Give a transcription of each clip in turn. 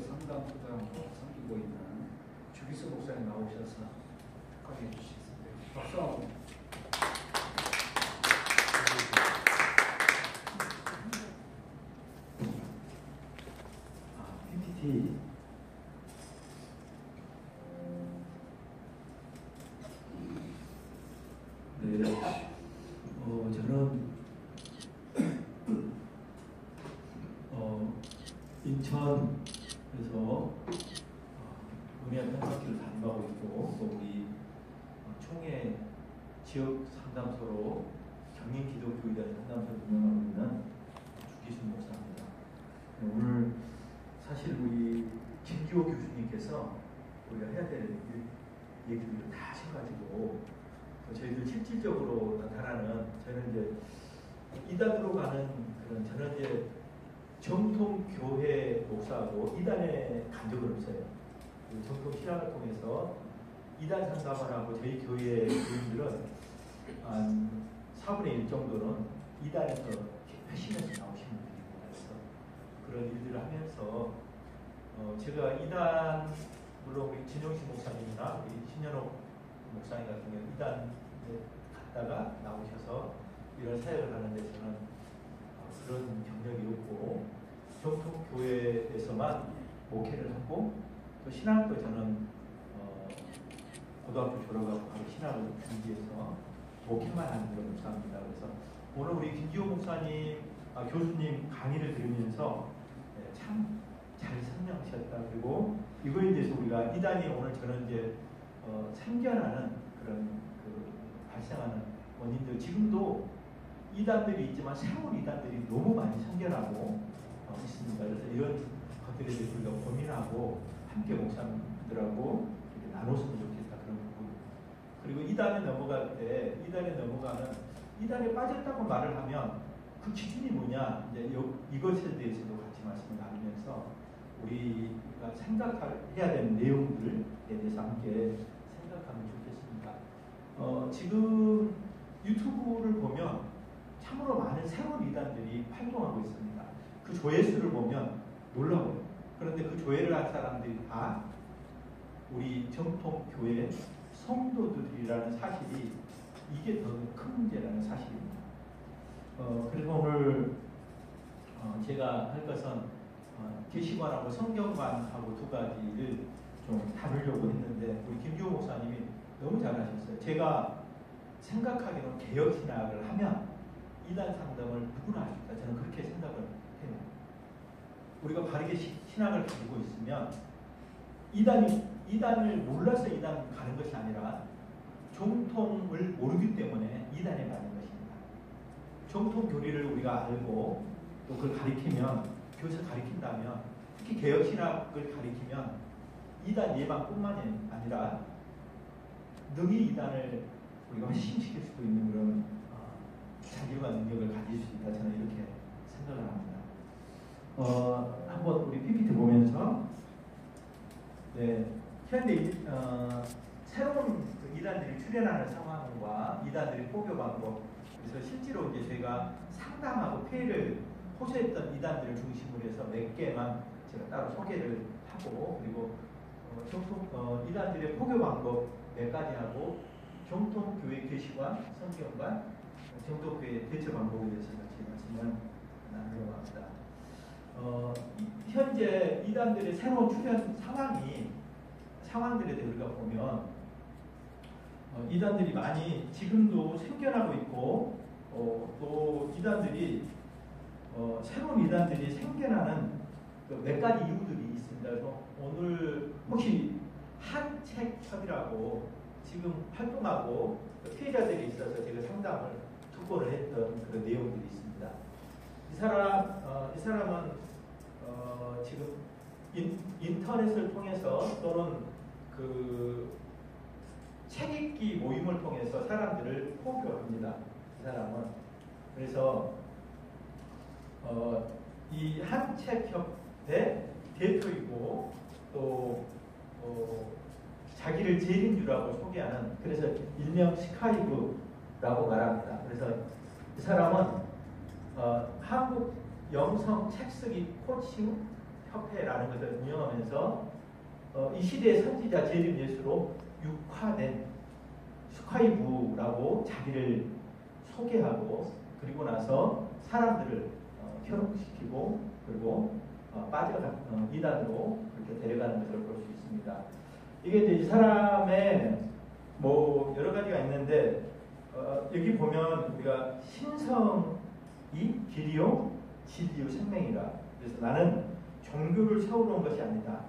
상담소장으로 섬기고 있는 주기수 목사님 나오셔서 축하해 주시겠습니다. 박수 한번. PPT 네, 저는 인천에서 은혜한 현학기를 담당하고 있고 또 우리 총회 지역 상담소로 경인기독교회대 상담소를 운영하고 있는 주기순 목사입니다. 오늘 사실 우리 김기호 교수님께서 우리가 해야 될 얘기들을 다 하셔가지고 저희들 실질적으로 나타나는 저는 이제 이단으로 가는 그런 저는 이제 정통 교회 목사하고 이단에 간 적은 없어요. 정통 신학을 통해서 이단 상담을 하고 저희 교회 교인들은 한 4분의 1 정도는 이단에서 회심해서 나오시는 분이고 그래서 그런 일들을 하면서 제가 이단 물론 우리 진영식 목사님이나 우리 신현옥 목사님 같은 경우 이단에 갔다가 나오셔서 이런 사역을 하는 데서는 그런 경력이 없고 정통 교회에서만 목회를 하고 또 신학도 저는 고등학교 졸업하고 바로 신학을 준비해서 목회만 하는 그런 목사입니다. 그래서 오늘 우리 김기호 목사님 교수님 강의를 들으면서 참 잘 설명하셨다. 그리고 이거에 대해서 우리가 이단이 오늘 저는 이제 생겨나는 그런 발생하는 원인들 지금도 이단들이 있지만 새로운 이단들이 너무 많이 생겨나고 있습니다. 그래서 이런 것들에 대해서 우리가 고민하고 함께 목사님들하고 이렇게 나눴으면 좋겠다 그런 부분. 그리고 이단에 넘어갈 때 이단에 빠졌다고 말을 하면 그 기준이 뭐냐 이제 이것에 대해서도 같이 말씀을 나누면서 우리가 생각해야 되는 내용들에 대해서 함께 생각하면 좋겠습니다. 지금 유튜브를 보면 참으로 많은 새로운 이단들이 활동하고 있습니다. 그 조회수를 보면 놀라워요. 그런데 그 조회를 한 사람들이 다 우리 정통교회 성도들이라는 사실이 이게 더 큰 문제라는 사실입니다. 그래서 오늘 제가 할 것은 계시관하고 성경관하고 두 가지를 좀 다루려고 했는데 우리 김기호 목사님이 너무 잘하셨어요. 제가 생각하기로는 개혁신학을 하면 이단 상담을 누구나 하겠다. 저는 그렇게 생각을 해요. 우리가 바르게 신학을 가지고 있으면 이단을 몰라서 이단 가는 것이 아니라 정통을 모르기 때문에 이단에 가는 것입니다. 정통 교리를 우리가 알고 또 그걸 가리키면 교회에서 가리킨다면 특히 개혁신학을 가리키면 이단 예방뿐만이 아니라 능히 이단을 우리가 회심시킬 수도 있는 그런 자질과 능력을 가질 수 있다. 저는 이렇게 생각을 합니다. 한번 우리 PPT 보면서 현재 새로운 이단들이 출현하는 상황과 이단들의 포교 방법 그래서 실제로 이제 저희가 상담하고 폐해를 호소했던 이단들을 중심으로 해서 몇 개만 제가 따로 소개를 하고 그리고 이단들의 포교 방법 몇 가지 하고 정통교회 계시관, 성경관, 정통교회 대처 방법에 대해서 같이 말씀을 나누려고 합니다. 현재 이단들의 새로운 출현 상황들에 대해 우리가 보면 이단들이 많이 지금도 생겨나고 있고 또 이단들이 새로운 이단들이 생겨나는 몇 가지 이유들이 있습니다. 그래서 오늘 혹시 한책협이라고 지금 활동하고 피해자들이 있어서 제가 상담을 특보를 했던 그런 내용들이 있습니다. 이 사람은 지금 인터넷을 통해서 또는 그 책 읽기 모임을 통해서 사람들을 포교합니다. 이 사람은 그래서 이 한책협의 대표이고 또 자기를 제일인주라고 소개하는 그래서 일명 스카이브라고 말합니다. 그래서 이 사람은 한국 영성 책쓰기 코칭 협회라는 것을 운영하면서 이 시대의 선지자 재림 예수로 육화된 스카이부라고 자기를 소개하고 그리고 나서 사람들을 현혹시키고 그리고 빠져간 이단으로 그렇게 데려가는 것을 볼 수 있습니다. 이게 이제 이 사람의 뭐 여러 가지가 있는데 여기 보면 우리가 신성이 길이요 진리요 생명이라 그래서 나는 종교를 세워놓은 것이 아니다.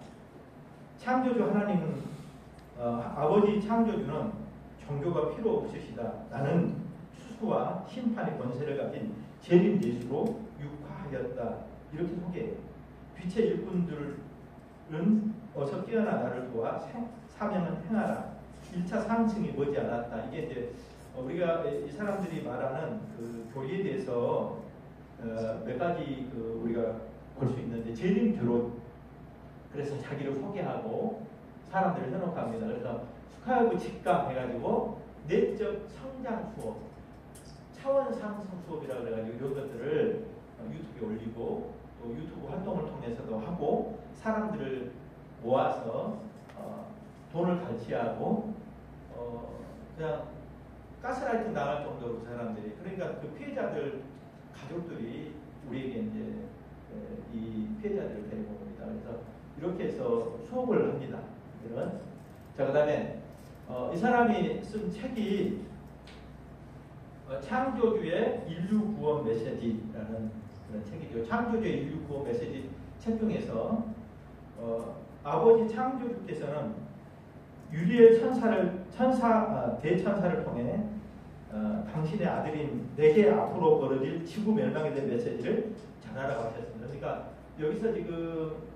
창조주 하나님은 아버지 창조주는 종교가 필요 없으시다. 나는 수수와 심판의 권세를 가진 재림 예수로 육화하였다. 이렇게 소개해요. 빛의 일꾼들은 어서 깨어나 나를 도와 사명은 행하라. 1차 상승이 머지않았다. 이게 이제 우리가 이 사람들이 말하는 그 교리에 대해서 몇 가지 우리가 볼 수 있는데 재림 드론 그래서 자기를 소개하고 사람들을 현혹합니다. 그래서 스카이브 직감 해가지고 내적 성장 수업, 차원 상승 수업이라 그래가지고 이런 것들을 유튜브에 올리고 또 유튜브 활동을 통해서도 하고 사람들을 모아서 돈을 갈취하고 그냥 가스라이팅 당할 정도로 사람들이 그러니까 그 피해자들 가족들이 우리에게 이제 이 피해자들을 데리고 옵니다. 그래서 이렇게 해서 수업을 합니다. 자, 그다음에 이 사람이 쓴 책이 창조주의 인류 구원 메시지라는 그런 책이죠. 창조주의 인류 구원 메시지 책 중에서 아버지 창조주께서는 유리엘 대천사를 통해 당신의 아들인 내게 앞으로 벌어질 지구 멸망에 대한 메시지를 전하라고 하셨습니다. 그러니까 여기서 지금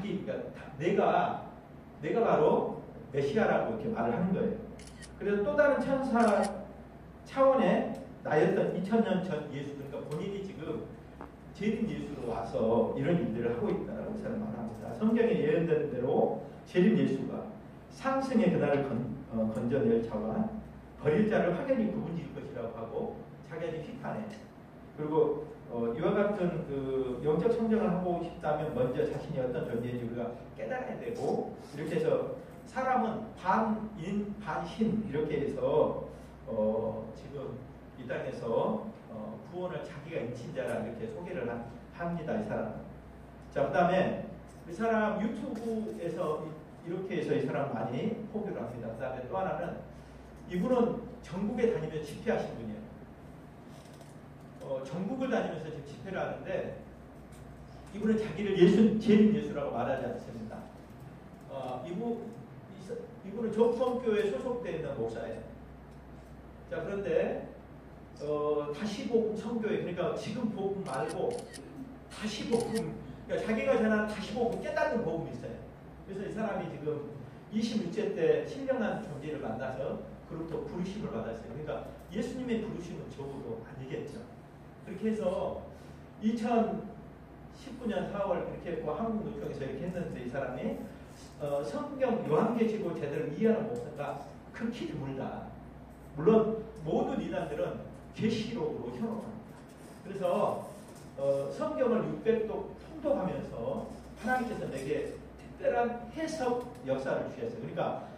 그러니까 내가 바로 메시아라고 이렇게 말을 하는 거예요. 그래서 또 다른 천사 차원의 나였던 2000년 전 예수 그러니까 본인이 지금 재림 예수로 와서 이런 일들을 하고 있다라고 이 사람 말합니다. 성경에 예언된 대로 재림 예수가 상승의 그날을 건져낼 자와 버릴 자를 확연히 구분질 것이라고 하고 자기한테 비판해. 그리고 이와 같은 그 영적 성장을 하고 싶다면 먼저 자신이 어떤 존재인지 우리가 깨달아야 되고 이렇게 해서 사람은 반인 반신 이렇게 해서 지금 이 땅에서 구원을 자기가 인친 자라 이렇게 소개를 합니다. 이 사람. 자, 그 다음에 이 사람 유튜브에서 이렇게 해서 이 사람 많이 포교를 합니다. 그 다음에 또 하나는 이분은 전국에 다니면서 집회하신 분이에요. 전국을 다니면서 지금 집회를 하는데 이분은 자기를 재림 예수라고 말하지 않습니다. 이분은 적성교회에 소속되어 있는 목사예요. 자, 그런데 다시 복음 선교회 그러니까 지금 복음 말고 다시 복음 그러니까 자기가 전한 다시 복음 깨닫는 복음이 있어요. 그래서 이 사람이 지금 26세 때 신령한 존재를 만나서 그로부터 부르심을 받았어요. 그러니까 예수님의 부르심은 적어도 아니겠죠. 그렇게 해서 2019년 4월 그렇게 했고 한국노총에서 이렇게 했는데 이 사람이 성경 요한계시록 제대로 이해하는 목사가 극히 드물다. 물론 모든 이단들은 계시록으로 현혹합니다. 그래서 성경을 600도 통독하면서 하나님께서 내게 특별한 해석 역사를 주셨어요. 그러니까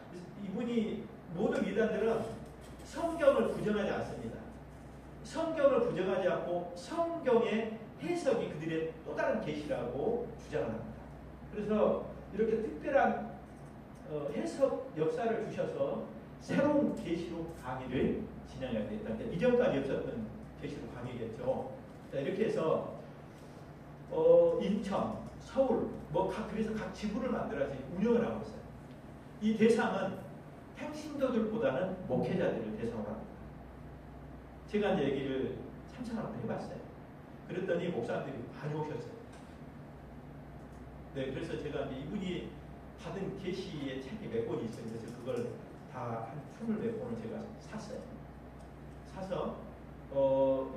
이분이 모든 이단들은 성경을 부정하지 않습니다. 성경을 부정하지 않고 성경의 해석이 그들의 또 다른 계시라고 주장을 합니다. 그래서 이렇게 특별한 해석 역사를 주셔서 새로운 계시록 강의를 진행하게 됐다. 이전까지 없었던 계시록 강의겠죠. 자, 이렇게 해서 인천, 서울, 그래서 각 지부를 만들어서 운영을 하고 있어요. 이 대상은 평신도들보다는 목회자들을 대상으로 합니다. 제가 이제 얘기를 참석을 한번 해봤어요. 그랬더니 목사님들이 많이 오셨어요. 네, 그래서 제가 이제 이분이 받은 계시의 책이 몇 권이 있어요. 그래서 그걸 다 한 20몇 권을 제가 샀어요. 사서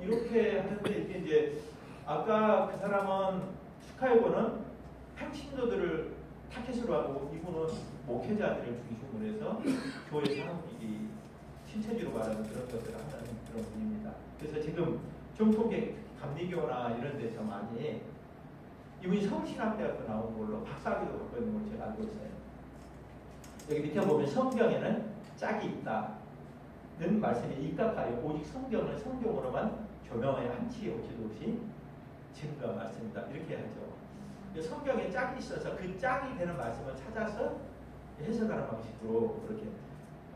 이렇게 하는데 이게 이제 아까 그 사람은 스카이버는 평신도들을 타켓으로 하고 이분은 목회자들을 중심으로 해서 교회 사업이 신체주로 말하는 그런 것들을 하는 그런 분입니다. 그래서 지금 정통계 감리교나 이런 데서 많이 이분이 서울신학대학교 나온 걸로 박사학위도 갖고 있는 걸로 제가 알고 있어요. 여기 밑에 보면 성경에는 짝이 있다는 말씀이 입각하여 오직 성경을 성경으로만 조명하여 한치 오치도 없이 증거했습니다. 이렇게 하죠. 성경에 짝이 있어서 그 짝이 되는 말씀을 찾아서 해석하는 방식으로 그렇게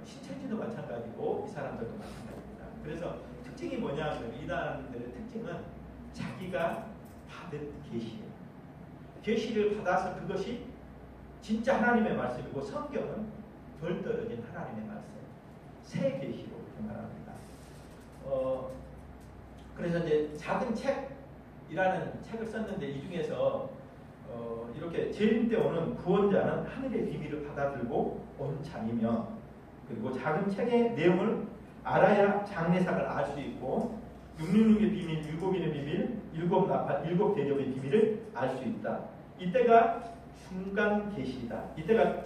신천지도 마찬가지고 이 사람들도 마찬가지입니다. 그래서 특징이 뭐냐면 이단들의 특징은 자기가 받은 계시예요. 계시를 받아서 그것이 진짜 하나님의 말씀이고 성경은 덜 떨어진 하나님의 말씀, 새 계시로 그렇게 말합니다. 그래서 이제 작은 책이라는 책을 썼는데 이 중에서 이렇게 재림 때 오는 구원자는 하늘의 비밀을 받아들고 온 자이며 그리고 작은 책의 내용을 알아야 장래상을 알 수 있고 666의 비밀, 7인의 비밀, 7 대접의 비밀을 알 수 있다. 이때가 중간 계시이다. 이때가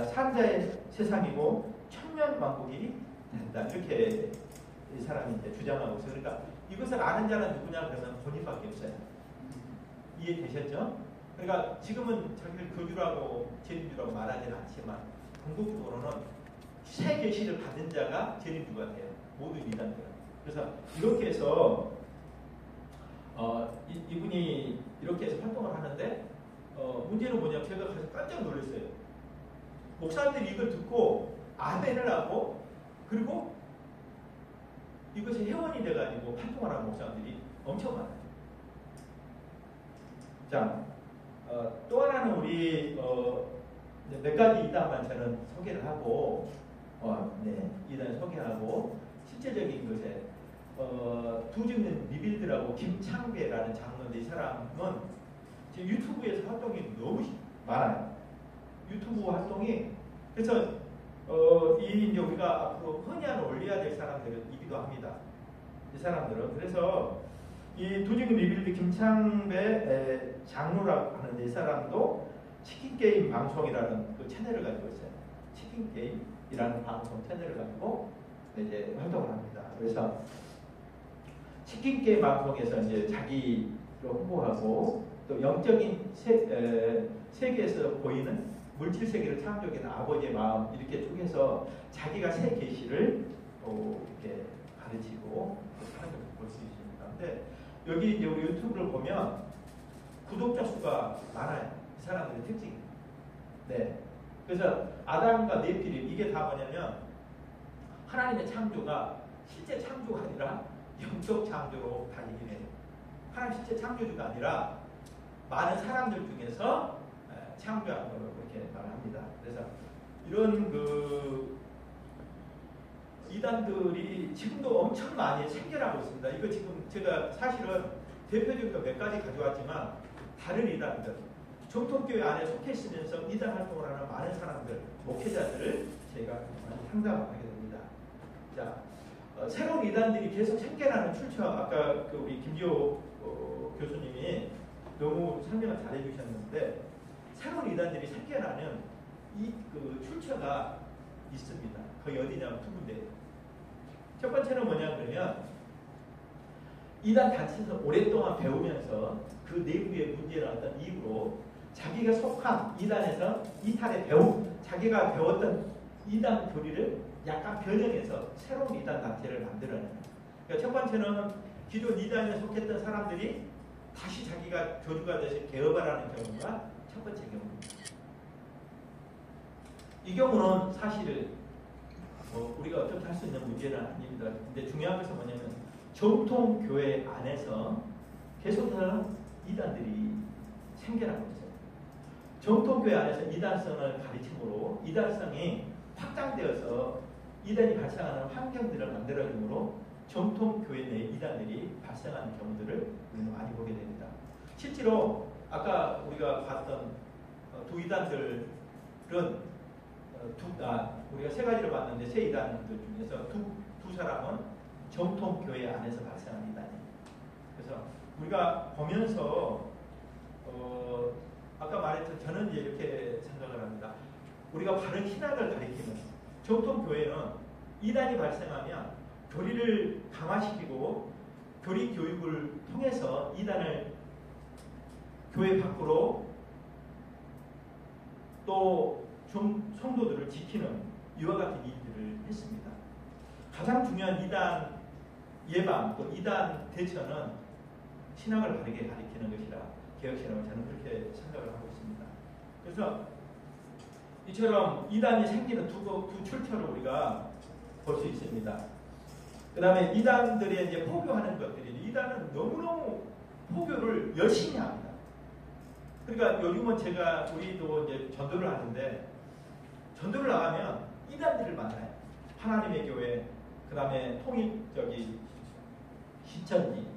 산자의 세상이고 천년왕국이 된다. 이렇게 이 사람이 이제 주장하고 있어요. 그러니까 이것을 아는 자는 누구냐 그러면 본인밖에 없어요. 이해되셨죠? 그러니까 지금은 자기를 교주라고 재림주라고 말하지는 않지만 궁극적으로는 새 계시를 받은 자가 재림주가 돼요. 모든 이단들은. 그래서 이렇게 해서 이분이 이렇게 해서 활동을 하는데 문제는 뭐냐면 제가 가서 깜짝 놀랐어요. 목사님들이 이걸 듣고 아멘을 하고 그리고 이것이 회원이 돼가지고 활동을 하는 목사님들이 엄청 많아요. 자, 또 하나는 우리 몇 가지 이단만 저는 소개를 하고 이단 소개하고 실제적인 것에 두증은 리빌드라고 김창배라는 장로인데 이 사람은 지금 유튜브에서 활동이 너무 많아요. 유튜브 활동이 그래서 이제 우리가 앞으로 흔히 하는 올려야 될 사람들이기도 합니다. 이 사람들은 그래서 이 두증은 리빌드 김창배 장로라고 하는 이 사람도 치킨 게임 방송이라는 그 채널을 가지고 있어요. 치킨 게임이라는 방송 채널을 가지고 이제 활동을 합니다. 그래서 치킨 게임 방송에서 이제 자기를 홍보하고 또 영적인 세계에서 보이는 물질 세계를 창조하는 아버지의 마음 이렇게 쪼개서 자기가 새 계시를 이렇게 가르치고 하는 걸 볼 수 있습니다. 근데 여기 이제 우리 유튜브를 보면 구독자 수가 많아요. 이 사람들의 특징입니다. 네. 그래서 아담과 네피림 이게 다 뭐냐면 하나님의 창조가 실제 창조가 아니라 영적 창조로 다 얘기해요. 하나님 실제 창조주가 아니라 많은 사람들 중에서 창조한 걸로 그렇게 말합니다. 그래서 이런 이단들이 지금도 엄청 많이 생겨나고 있습니다. 이거 지금 제가 사실은 대표적으로 몇 가지 가져왔지만 다른 이단들, 정통교회 안에 속해 있으면서 이단 활동을 하는 많은 사람들, 목회자들을 제가 많이 상담하게 됩니다. 자, 새로운 이단들이 계속 생겨나는 출처, 아까 우리 김지호 교수님이 너무 설명을 잘 해주셨는데 새로운 이단들이 생겨나는 출처가 있습니다. 거기 어디냐면 두 군데. 첫 번째는 뭐냐 그러면 이단 단체에서 오랫동안 배우면서 그 내부의 문제를 어떤 이유로 자기가 속한 이단에서 이탈에 자기가 배웠던 이단 교리를 약간 변형해서 새로운 이단 단체를 만들어내는. 그러니까 첫 번째는 기존 이단에 속했던 사람들이 다시 자기가 교주가 돼서 개업을 하는 경우가 첫 번째 경우입니다. 이 경우는 사실 우리가 어떻게 할 수 있는 문제는 아닙니다. 근데 중요한 것은 뭐냐면 정통 교회 안에서 계속해서 이단들이 생겨나고 있어요. 정통 교회 안에서 이단성을 가르침으로 이단성이 확장되어서 이단이 발생하는 환경들을 만들어줌으로 정통 교회 내 이단들이 발생하는 경우들을 우리는 많이 보게 됩니다. 실제로 아까 우리가 봤던 두 이단들은 우리가 세 가지를 봤는데 세 이단들 중에서 두 사람은 정통 교회 안에서 발생한 이단이에요. 그래서 우리가 보면서 아까 말했던 저는 이제 이렇게 생각을 합니다. 우리가 바른 신학을 가리키는 정통 교회는 이단이 발생하면 교리를 강화시키고 교리 교육을 통해서 이단을 교회 밖으로 또 성도들을 지키는 이와 같은 일들을 했습니다. 가장 중요한 이단 예방, 또 이단 대처는 신앙을 바르게 가리키는 것이라 개혁신앙은 저는 그렇게 생각을 하고 있습니다. 그래서 이처럼 이단이 생기는 두 출처를 우리가 볼 수 있습니다. 그 다음에 이단들의 이제 포교하는 것들이, 이단은 너무너무 포교를 열심히 합니다. 그러니까 요즘은 우리도 이제 전도를 하는데, 전도를 나가면 이단들을 만나요. 하나님의 교회, 그 다음에 시천지,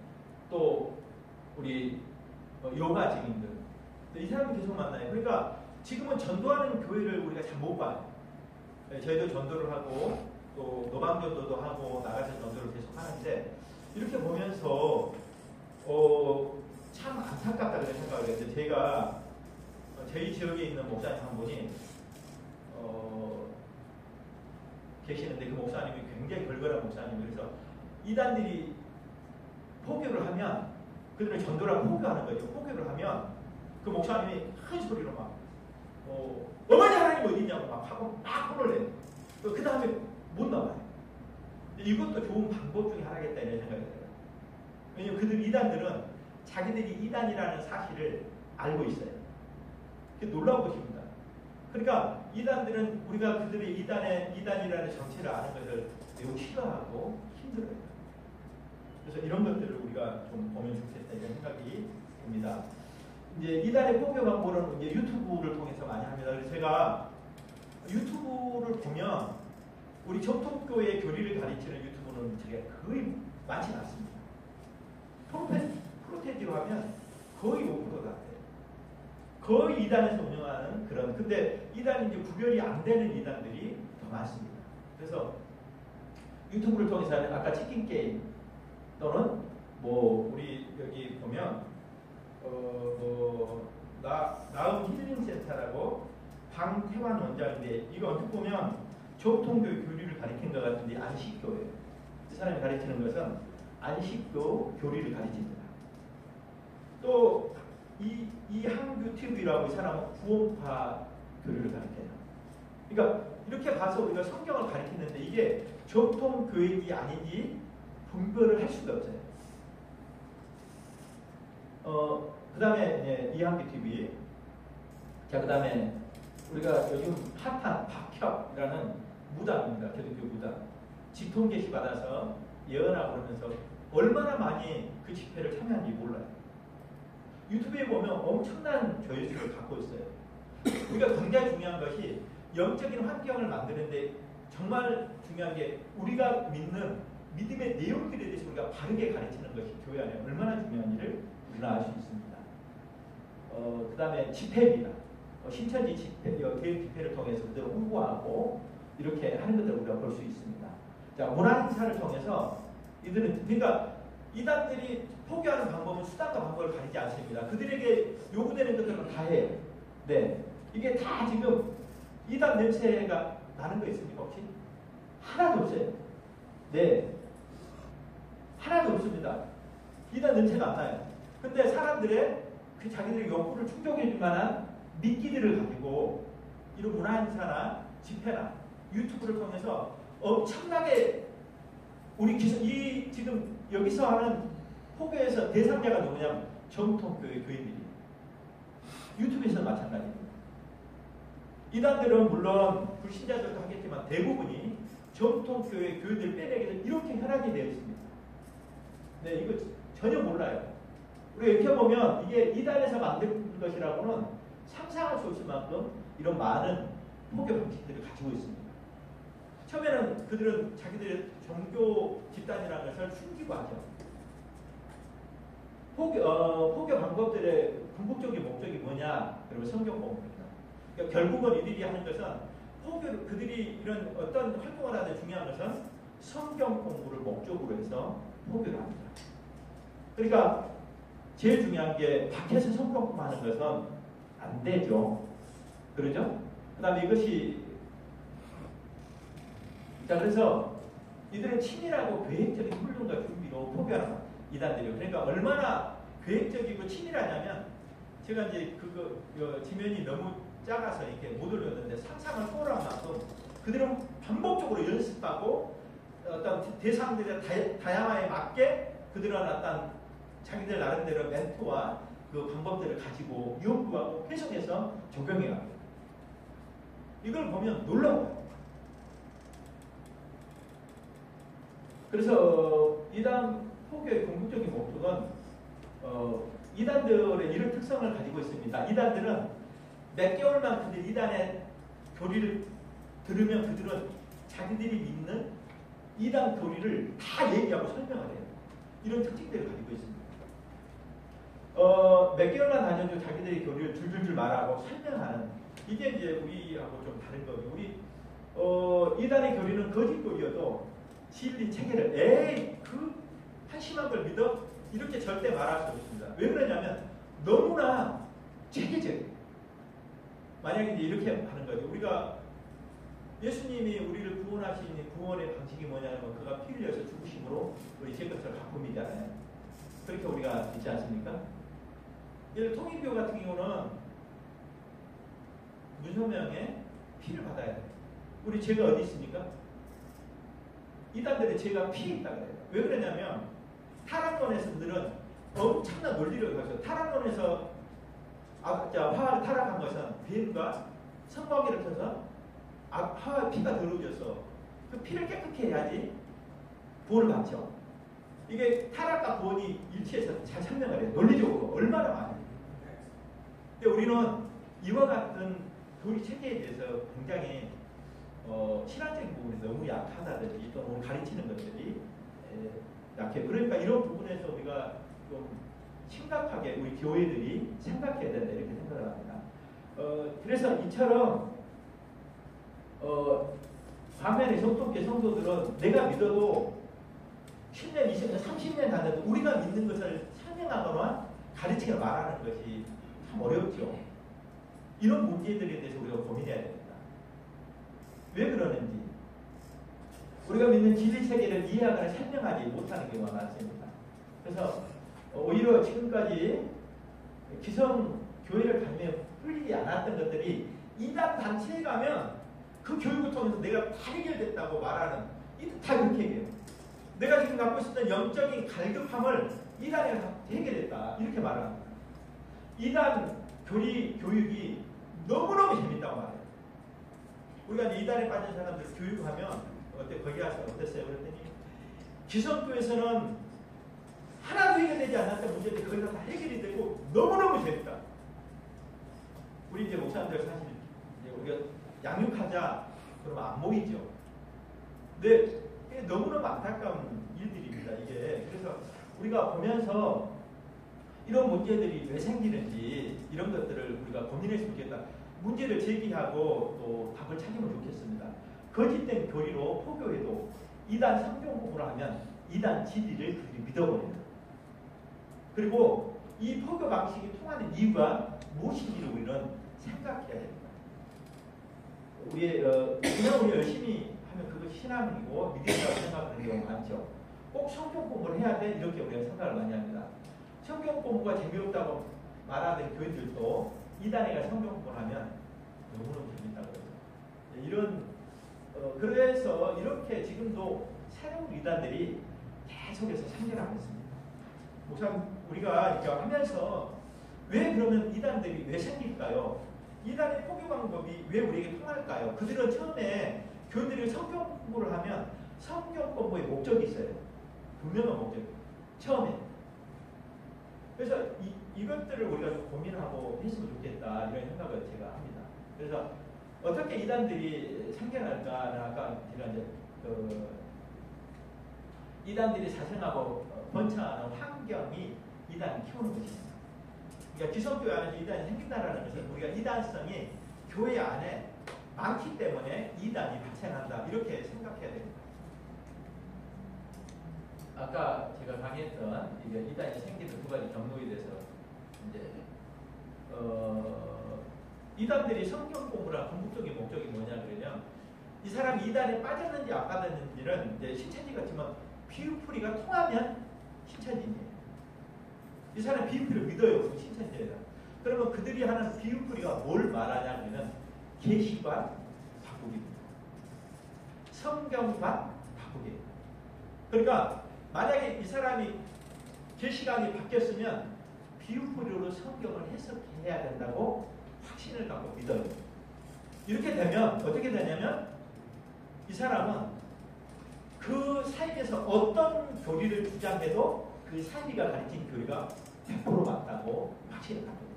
또 우리 요가 증인들, 이 사람을 계속 만나요. 그러니까 지금은 전도하는 교회를 우리가 잘 못 봐요. 저희도 전도를 하고 또 노방전도도 하고 나가서 전도를 계속 하는데, 이렇게 보면서 참 안타깝다 그런 생각을 했는데, 제가 저희 지역에 있는 목사님 한 분이 계시는데, 그 목사님이 굉장히 걸걸한 목사님이, 그래서 이단들이 포교를 하면 그들은 전도를 포교하는 거죠. 포교를 하면 그 목사님이 큰 소리로 막 어머니 하나님 어디냐고 막 하고 막 혼을 내요. 그 다음에 못 나와요. 이것도 좋은 방법 중에 하나겠다 이런 생각이 들어요. 왜냐하면 이단들은 자기들이 이단이라는 사실을 알고 있어요. 그게 놀라운 것입니다. 그러니까 이단들은 우리가 그들의 이단이라는 정체를 아는 것을 매우 싫어하고 힘들어요. 그래서 이런 것들을 우리가 좀 보면 좋겠다 이런 생각이 듭니다. 이제 이단의 포교 방법은 이제 유튜브를 통해서 많이 합니다. 그래서 제가 유튜브를 보면 우리 정통교회의 교리를 가르치는 유튜브는 제가 거의 많지 않습니다. 프로테지로 하면 거의 5% 같아요. 거의 이단에서 운영하는 그런, 근데 이단이 이제 구별이 안 되는 이단들이 더 많습니다. 그래서 유튜브를 통해서 하는 아까 치킨 게임 또는 우리 여기 보면 나음 힐링 센터라고 방태환 원장인데, 이거 언뜻 보면 정통교회 교리를 가리킨 것 같은데 안식교회. 이 사람이 가르치는 것은 안식교 교리를 가르칩니다. 또 이항규 TV라고 이 사람은 구원파 교리를 가르쳐요. 그러니까 이렇게 봐서 우리가 성경을 가르치는데 이게 정통교회인지 아닌지 분별을 할 수가 없어요. 그 다음에 이항규 TV. 자, 그 다음에 우리가 요즘 핫한 박협이라는 무당입니다. 기독교 무당. 직통 계시 받아서 예언하고 그러면서 얼마나 많이 그 집회를 참여한지 몰라요. 유튜브에 보면 엄청난 조회수를 갖고 있어요. 우리가 굉장히 중요한 것이 영적인 환경을 만드는데 정말 중요한 게 우리가 믿는 믿음의 내용들에 대해서 우리가 바르게 가르치는 것이 교회 안에 얼마나 중요한지를 우리는 알 수 있습니다. 그 다음에 집회입니다. 신천지 집회, 교육 집회를 통해서 그들을 홍보하고 이렇게 하는 것들을 우리가 볼 수 있습니다. 자, 문화행사를 통해서 이들은, 그러니까 이단들이 포기하는 방법은 수단과 방법을 가리지 않습니다. 그들에게 요구되는 것들은 다 해요. 네, 이게 다 지금 이단 냄새가 나는 거 있습니까 혹시? 하나도 없어요. 네, 하나도 없습니다. 이단 냄새가 안 나요. 근데 사람들의 그 자기들의 욕구를 충족해 줄 만한 미끼들을 가지고 이런 문화행사나 집회나 유튜브를 통해서 엄청나게 우리 지금 여기서 하는 포교에서 대상자가 누구냐면 정통교회 교인들이 유튜브에서 마찬가지입니다. 이단들은 물론 불신자들도 하겠지만 대부분이 정통교회 교인들 빼내기에서 이렇게 혈안이 되어 있습니다. 네, 이거 전혀 몰라요. 우리가 이렇게 보면 이게 이단에서 만든 것이라고는 상상할 수 없을 만큼 이런 많은 포교 방식들을 가지고 있습니다. 처음에는 그들은 자기들의 종교 집단이라는 것을 숨기고 하죠. 포교 방법들의 궁극적인 목적이 뭐냐? 그리고 성경 공부입니다. 그러니까 결국은 이들이 하는 것은 그들이 이런 어떤 활동을 하는 중요한 것은 성경 공부를 목적으로 해서 포교를 합니다. 그러니까 제일 중요한 게 밖에서 성경 공부하는 것은 안 되죠. 그러죠? 그 다음에 이것이 자, 그래서 이들은 치밀하고 계획적인 훈련과 준비로 포교하는 이단들이요. 그러니까 얼마나 계획적이고 치밀하냐면 제가 이제 지면이 너무 작아서 이렇게 못 올렸는데 상상을 초월한 만큼 그대로 반복적으로 연습하고 어떤 대상들의 다양화에 맞게 그들은 어떤 자기들 나름대로 멘토와 그 방법들을 가지고 연구하고 해석해서 적용해 갑니다. 이걸 보면 놀라워요. 그래서 이단 포교의 궁극적인 목적은 이단들의 이런 특성을 가지고 있습니다. 이단들은 몇 개월만 그들 이단의 교리를 들으면 그들은 자기들이 믿는 이단 교리를 다 얘기하고 설명을 해요. 이런 특징들을 가지고 있습니다. 몇 개월만 다녀도 자기들의 교리를 줄줄줄 말하고 설명하는 이게 이제 우리하고 좀 다른 거죠. 우리 이단의 교리는 거짓 교리여도 진리 체계를 그 한심한 걸 믿어? 이렇게 절대 말할 수 없습니다. 왜 그러냐면 너무나 체계적. 만약에 이제 이렇게 하는 거죠. 우리가 예수님이 우리를 구원하신 구원의 방식이 뭐냐면 그가 피 흘려서 죽으심으로 우리 죄 것을 바꿉니다잖아요. 그렇게 우리가 믿지 않습니까? 통일교 같은 경우는 무소명의 피를 받아야 돼요. 우리 죄가 어디 있습니까? 이단들의 죄가 피에 있다고 해요. 왜 그러냐면 타락론에서들은 엄청난 논리를 가지고 타락론에서 화가 타락한 것은 뱀과 성광이를 펴서 하와의 피가 더러워져서 그 피를 깨끗게 해야지 구원을 받죠. 이게 타락과 구원이 일치해서 잘 설명을 해요. 논리적으로 얼마나 많아요. 근데 우리는 이와 같은 교리 체계에 대해서 굉장히 신앙적인 부분에서 너무 약하다든지 또 오늘 가르치는 것들이 약해. 그러니까 이런 부분에서 우리가 좀 심각하게 우리 교회들이 생각해야 된다 이렇게 생각을 합니다. 그래서 이처럼 반면에 성도교 성도들은 내가 믿어도 10년, 20년, 30년 다녀도 우리가 믿는 것을 설명하거나 가르치거나 말하는 것이 참 어렵죠. 이런 문제들에 대해서 우리가 고민해야 됩니다. 왜 그러는지 우리가 믿는 진리 체계를 이해하거나 설명하지 못하는 경우가 많습니다. 그래서 오히려 지금까지 기성 교회를 다니며 풀리지 않았던 것들이 이단 단체에 가면 그 교육을 통해서 내가 다 해결됐다고 말하는 다 그렇게 얘기해요. 내가 지금 갖고 있었던 영적인 갈급함을 이단에 해결했다 이렇게 말합니다. 이단 교육이 너무너무 재밌다고 말해요. 우리가 이제 이단에 빠진 사람들 교육하면 거기 가서 어땠어요? 그랬더니 기성교에서는 하나도 해결되지 않았던 문제들이 거기서 다 해결이 되고 너무너무 재밌다. 우리 이제 목사님들 사실 이제 우리가 양육하자 그러면 안 모이죠. 근데 너무너무 안타까운 일들입니다. 이게 그래서 우리가 보면서 이런 문제들이 왜 생기는지 이런 것들을 우리가 고민했으면 좋겠다. 문제를 제기하고 또 답을 찾으면 좋겠습니다. 거짓된 교리로 포교해도 이단 성경 공부를 하면 이단 진리를 그들이 믿어버립니다. 그리고 이 포교 방식이 통하는 이유가 무엇인지를 우리는 생각해야 됩니다. 그냥 우리 열심히 하면 그것이 신앙이고 믿음이라고 생각하는 경우가 많죠. 꼭 성경 공부를 해야 돼 이렇게 우리가 생각을 많이 합니다. 성경 공부가 재미없다고 말하는 교인들도 이단에 가서 성경 공부를 하면 너무너무 재밌다고 해요. 이런 그래서 이렇게 지금도 새로운 이단들이 계속해서 생겨나고 있습니다. 목사님 우리가 이렇게 하면서 왜 그러면 이단들이 왜 생길까요? 이단의 포교 방법이 왜 우리에게 통할까요? 그들은 처음에 교인들이 성경 공부를 하면 성경 공부의 목적이 있어요. 분명한 목적. 처음에. 그래서 이것들을 우리가 좀 고민하고 했으면 좋겠다 이런 생각을 제가 합니다. 그래서 어떻게 이단들이 생겨날까? 아까 제가 이제 이단들이 자생하고 번창하는 환경이 이단을 키우는 것입니다. 그러니까 기성교회 안에서 이단이 생긴다는 것은 우리가 이단성이 교회 안에 많기 때문에 이단이 발생한다 이렇게 생각해야 됩니다. 아까 제가 강의했던 이단이 생기는 두 가지 경로에 대해서 이제 이단들이 성경 공부랑 궁극적인 목적이 뭐냐 그러면 이 사람이 이단에 빠졌는지 안 빠졌는지는 이제 신천지 같지만 비유풀이가 통하면 신천지입니다. 이 사람 비유풀이를 믿어요. 신천지에다. 그러면 그들이 하는 비유풀이가 뭘 말하냐면 계시관 바꾸기입니다. 성경관 바꾸기. 그러니까 만약에 이 사람이 계시관이 바뀌었으면 비유풀이로 성경을 해석해야 된다고 확신을 갖고 믿어요. 이렇게 되면 어떻게 되냐면 이 사람은 그 사이에서 어떤 교리를 주장해도 그 사이가 가르친 교리가 100% 맞다고 확신을 갖고 있어요.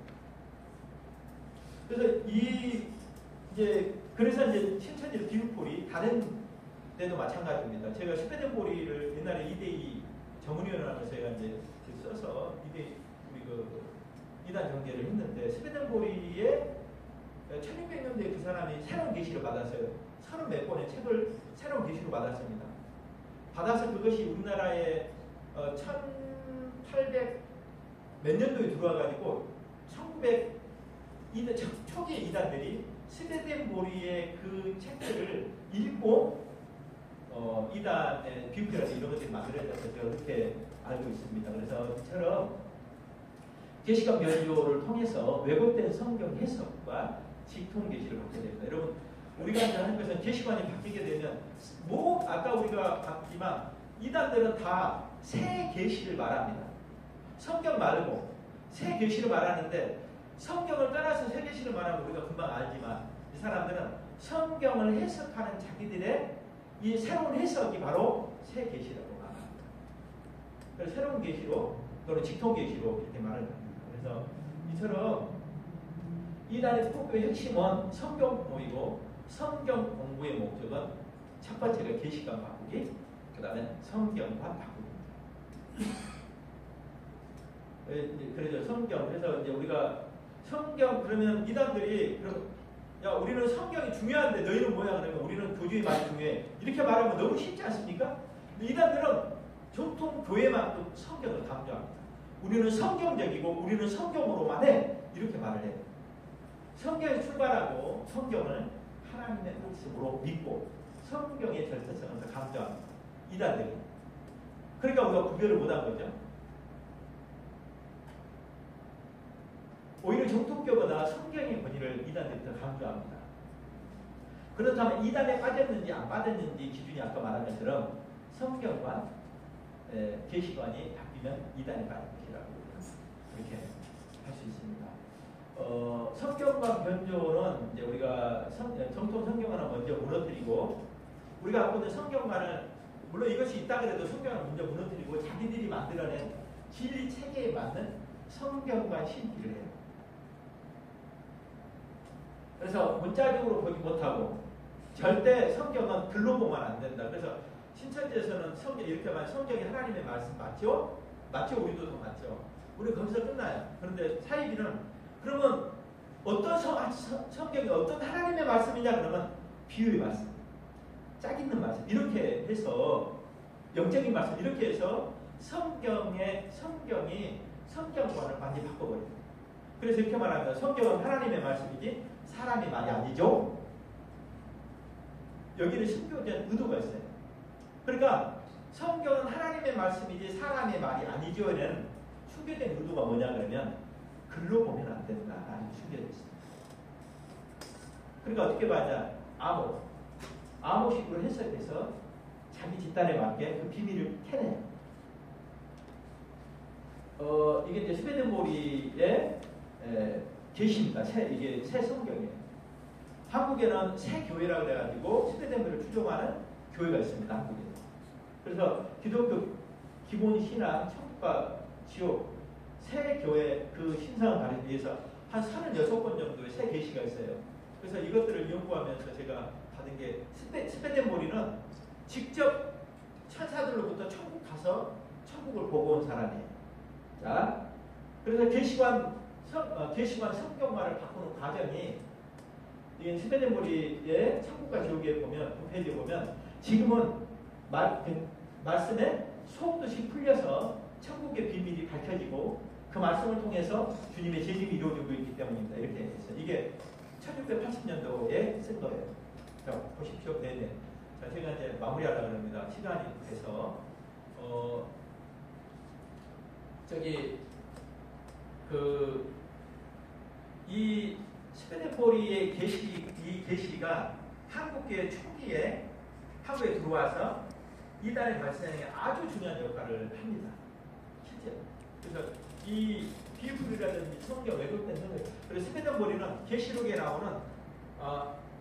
그래서 이제 신천지 비유풀이 다른 데도 마찬가지입니다. 제가 스웨덴 보리를 옛날에 2대2 정은위원을 하면서 제가 이제 써서 2대 우리 그 이단 정제를 했는데 스웨덴 보리에 1600년대에 그 사람이 새로운 계시를 받았어요. 30몇 권의 책을 새로운 계시로 받았습니다. 받아서 그것이 우리나라에 1800 몇 년도에 들어와가지고 1900 초기의 이단들이 스웨덴 보리의 그 책들을 읽고 이단의 비유라든지 이런 것들이 만들어져서 제가 그렇게 알고 있습니다. 그래서 이처럼 계시관 변조를 통해서 왜곡된 성경 해석과 직통 계시를 받게 됩니다. 여러분 우리가 이제 하는 것은 계시관이 바뀌게 되면 아까 우리가 봤지만 이단들은 다 새 계시를 말합니다. 성경 말고 새 계시를 말하는데 성경을 떠나서 새 계시를 말하면 우리가 금방 알지만 이 사람들은 성경을 해석하는 자기들의 이 새로운 해석이 바로 새 계시라고 말합니다. 그래서 새로운 계시로 또는 직통 계시로 이렇게 말을 합니다. 그래서 이처럼 이단의 포교의 핵심은 성경 공부이고 성경 공부의 목적은 첫 번째가 계시관 바꾸기, 그 다음에 성경관 바꾸기입니다. 그래서 성경, 그래서 이제 우리가 성경 그러면 이단들이 야 우리는 성경이 중요한데 너희는 뭐야 그러면 우리는 교주의 말이 중요해 이렇게 말하면 너무 쉽지 않습니까? 이단들은 전통 교회만큼 성경을 강조합니다. 우리는 성경적이고 우리는 성경으로만 해 이렇게 말을 해요. 성경에 출발하고 성경을 하나님의 말씀으로 믿고 성경의 절대성을 더 강조합니다. 이단들이. 그러니까 우리가 구별을 못한 거죠. 오히려 정통교보다 성경의 권위를 이단들이 더 강조합니다. 그렇다면 이단에 빠졌는지 안 빠졌는지 기준이 아까 말한 것처럼 성경과 계시관이 바뀌면 이단에 빠진 것이라고 그렇게 할 수 있습니다. 성경관 변조는 이제 우리가 정통 성경관을 먼저 무너뜨리고 우리가 갖고 있는 성경관을 물론 이것이 있다 그래도 성경을 먼저 무너뜨리고 자기들이 만들어낸 진리 체계에 맞는 성경관 신비를 해요. 그래서 문자적으로 보지 못하고 절대 성경은 글로 보면 안 된다. 그래서 신천지에서는 성경 이렇게 말하면 성경이 하나님의 말씀 맞죠? 맞죠? 우리도 맞죠? 우리 거기서 끝나요. 그런데 사이비는 그러면 어떤 성경이 어떤 하나님의 말씀이냐 그러면 비유의 말씀, 짝 있는 말씀 이렇게 해서 영적인 말씀 이렇게 해서 성경이 성경관을 완전히 바꿔버려요. 그래서 이렇게 말합니다. 성경은 하나님의 말씀이지 사람의 말이 아니죠. 여기는 신교된 의도가 있어요. 그러니까 성경은 하나님의 말씀이지 사람의 말이 아니죠는 숨겨진 의도가 뭐냐 그러면 글로 보면 안 된다라는 숨겨져 있습니다. 그러니까 어떻게 봐야 아모식으로 해석해서 자기 집단에 맞게 그 비밀을 캐내요. 이게 이제 스웨덴 보리의 계시입니다. 이게 새 성경이에요. 한국에는 새 교회라고 해가지고 스웨덴 보리를 추종하는 교회가 있습니다. 한국에. 그래서 기독교 기본 신앙, 천국과 지옥 새 교회 그 신상을 가리기 위해서 한 36권 정도의 새 계시가 있어요. 그래서 이것들을 연구하면서 제가 받은 게 스웨덴 보리는 직접 천사들로부터 천국 가서 천국을 보고 온 사람이에요. 자, 그래서 계시관 성경관을 바꾸는 과정이 이 스웨덴 보리의 천국과 지옥에 보면 그 페이지에 보면 지금은 말씀에 소음듯이 풀려서 천국의 비밀이 밝혀지고 그 말씀을 통해서 주님의 재림이 이루어지고 있기 때문입니다. 이렇게 해서 이게 1680년도에 쓴 거예요. 자, 보십시오. 네네. 자, 제가 이제 마무리하려고 합니다. 시간이 돼서 이 스페덴포리의 이 계시가 한국교회 초기에 한국에 들어와서 이단의 발생에 아주 중요한 역할을 합니다. 실제로. 그래서 이 비블이라든지 성경 왜곡된 성경, 그리고 스페덴포리는 계시록에 나오는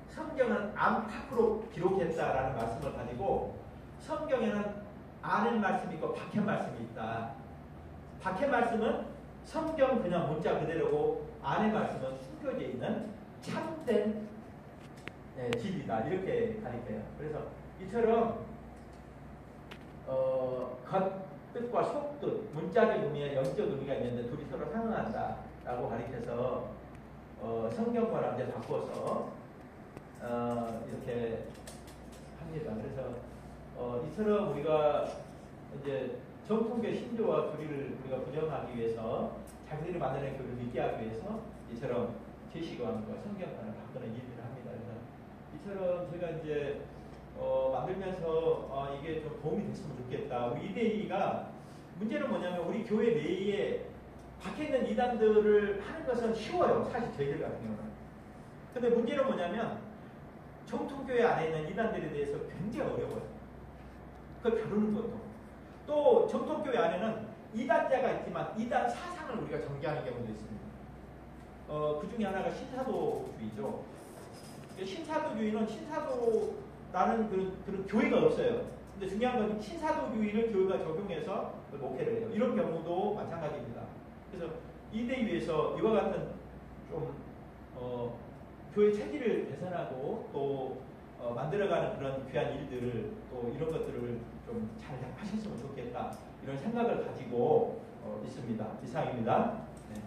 성경은 안팎으로 기록했다라는 말씀을 가지고 성경에는 안의 말씀이 있고 밖의 말씀이 있다. 밖의 말씀은 성경 그냥 문자 그대로고 안의 말씀은 숨겨져 있는 참된 진리다. 이렇게 가리켜요. 그래서 이처럼 겉뜻과 속뜻, 문자적 의미와 영적 의미가 있는데 둘이 서로 상응한다라고 가리켜서 성경과 이제 바꿔서 이렇게 합니다. 그래서 이처럼 우리가 이제 정통교 신조와 교리를 우리가 부정하기 위해서 자기들이 만드는 교리를 믿게 하기 위해서 이처럼 제시관과 성경관을 바꾸는 일들을 합니다. 그래서 이처럼 제가 이제 만들면서 이게 좀 도움이 됐으면 좋겠다. 우리 이대희가 문제는 뭐냐면 우리 교회 내에 박혀 있는 이단들을 하는 것은 쉬워요. 사실 저희들 같은 경우는. 근데 문제는 뭐냐면 정통교회 안에 있는 이단들에 대해서 굉장히 어려워요. 그걸 다루는 것도. 또 정통교회 안에는 이단자가 있지만 이단 사상을 우리가 전개하는 경우도 있습니다. 그 중에 하나가 신사도주의죠. 신사도주의는 신사도라는 그런 교회가 없어요. 근데 중요한 건 신사도주의를 교회가 적용해서 목회를 해요. 이런 경우도 마찬가지입니다. 그래서 이대 위해서 이와 같은 좀 교회 체질을 개선하고 또 만들어가는 그런 귀한 일들을 또 이런 것들을 좀 잘 하셨으면 좋겠다 이런 생각을 가지고 있습니다. 이상입니다. 네.